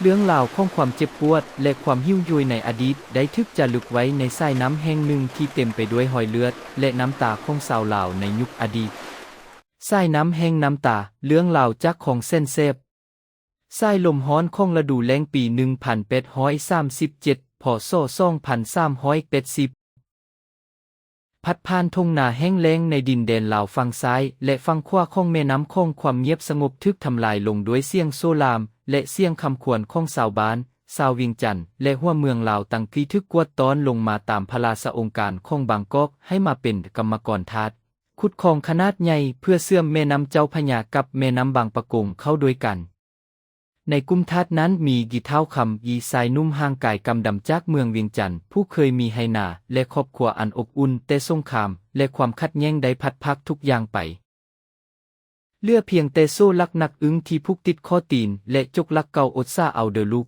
เรื่องราวของความเจ็บปวดและความหิ้วโยยในอดีตได้ทึกจะลึกไว้ในสายน้ำแห่งหนึ่งที่เต็มไปด้วยหอยเลือดและน้ำตาของชาวลาวในยุคอดีตสายน้ำแห่งน้ำตาเรื่องราวจากของเส้นเซฟสายลมฮ้อนของฤดูแล้งปี 1837 พ.ศ. 2380พัดผ่านทุ่งนาแห้งแล้งในดินแดนลาวฝั่งซ้ายและฝั่งขวาของแม่น้ำคงความเงียบสงบทึกทำลายลงด้วยเสียงโซลามและเสียงคำขวนของชาวบ้านชาวเวียงจันทน์และหัวเมืองลาวตั้งที่ทึกกวดต้อนลงมาตามพระราชองค์การของบางกอกให้มาเป็นกรรมกรทาสขุดคลองขนาดใหญ่เพื่อเชื่อมแม่น้ำเจ้าพระยากับแม่น้ำบางปะกงเข้าด้วยกันในกลุ่มทาสนั้นมีกี่เท้าคำยีสายนุ่มห่างกายกำดำจากเมืองเวียงจันทน์ผู้เคยมีไหนาและครอบครัวอันอบอุ่นแต่สงครามและความขัดแย้งได้พัดพักทุกอย่างไปเหลือเพียงแต่โซ่ลักนักอึ้งที่ผูกติดข้อตีนและจกลักเก่าอดซ่าเอาเดอลูก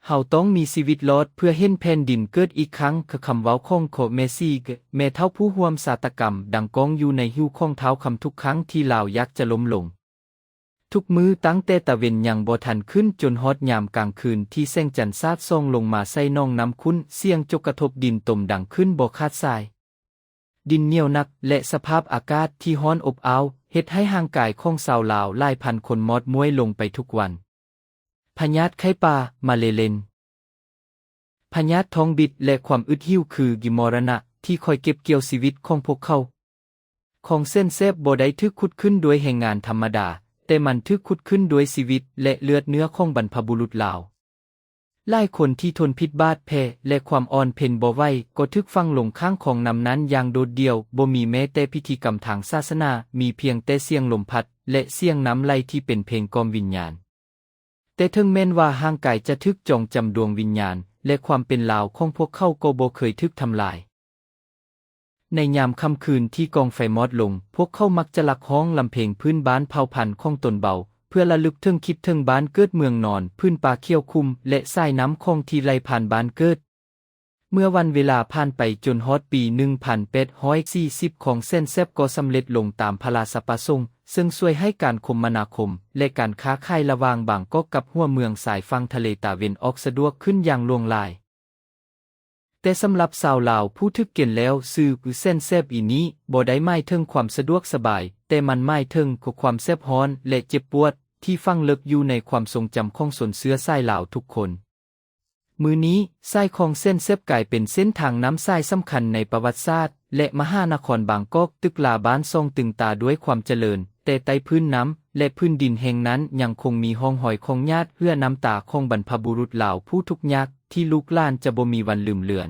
เฮาต้องมีชีวิตรอดเพื่อเห็นแผ่นดินเกิดอีกครั้งคือคำเว้าของโคเมซี่แม่เท่าผู้ร่วมศาตกรรมดังกองอยู่ในหิ้วของเท้าคำทุกครั้งที่ลาวยักษ์จะล้มลงทุกมือตั้งแต่ตะเวนยังบ่ทันขึ้นจนฮอดยามกลางคืนที่แสงจันทร์ซาดส่องลงมาใส่น้องน้ำคุ้นเสียงจกกระทบดินตมดังขึ้นบ่ขาดสายดินเหนียวนักและสภาพอากาศที่ร้อนอบอ้าวเฮ็ดให้ห่างกายของชาวลาวหลายพันคนมอดม้วยลงไปทุกวันพยาธิไข้ป่ามาเลเรนพยาธิท้องบิดและความอึดหิ้วคือกิมรณะที่คอยเก็บเกี่ยวชีวิตของพวกเขาของเส้นเซฟบ่ได้ทึกขุดขึ้นด้วยแห่งงานธรรมดาแต่มันทึกขุดขึ้นด้วยชีวิตและเลือดเนื้อของบรรพบุรุษลาวหลายคนที่ทนพิษบาดแผลและความอ่อนเพนบ่ไหวก็ทึกฟังลงข้างของนำนั้นอย่างโดดเดี่ยวบ่มีแม้แต่พิธีกรรมทางศาสนามีเพียงแต่เสียงลมพัดและเสียงน้ำไหลที่เป็นเพลงกล่อมวิญญาณแต่ถึงแม้นว่าห่างกายจะทึกจองจำดวงวิญญาณและความเป็นลาวของพวกเขาก็บ่เคยทึกทำลายในยามค่ำคืนที่กองไฟมอดลงพวกเขามักจะลักฮ้องลำเพลงพื้นบ้านเผ่าพันธุ์ของตนเบาเพื่อระลึกถึงคิดถึงบ้านเกิดเมืองนอนพื้นป่าเขียวคุมและสายน้ำคงที่ไหลผ่านบ้านเกิดเมื่อวันเวลาผ่านไปจนฮอดปี 1840 ของเส้นแซบก็สำเร็จลงตามพระราชประสงค์ซึ่งช่วยให้การคมนาคมและการค้าขายระหว่างบางกอกกับหัวเมืองสายฝั่งทะเลตะวันออกสะดวกขึ้นอย่างล่วงลายแต่สำหรับชาวลาวผู้ทึกเก่นแล้วซื่อเส้นแซบอีนี้บ่ได้หมายถึงความสะดวกสบายแต่มันหมายถึงความแซบฮ้อนและเจ็บปวดที่ฝังลึกอยู่ในความทรงจำของชนเชื้อสายลาวทุกคนมื้อนี้สายของเส้นแซบกลายเป็นเส้นทางน้ำสายสำคัญในประวัติศาสตร์และมหานครบางกอกตึกลาบ้านทรงตึงตาด้วยความเจริญแต่ใต้พื้นน้ำและพื้นดินแห่งนั้นยังคงมีห้องหอยของญาติเพื่อน้ำตาของบรรพบุรุษลาวผู้ทุกข์ยากที่ลูกหลานจะบ่มีวันลืมเลือน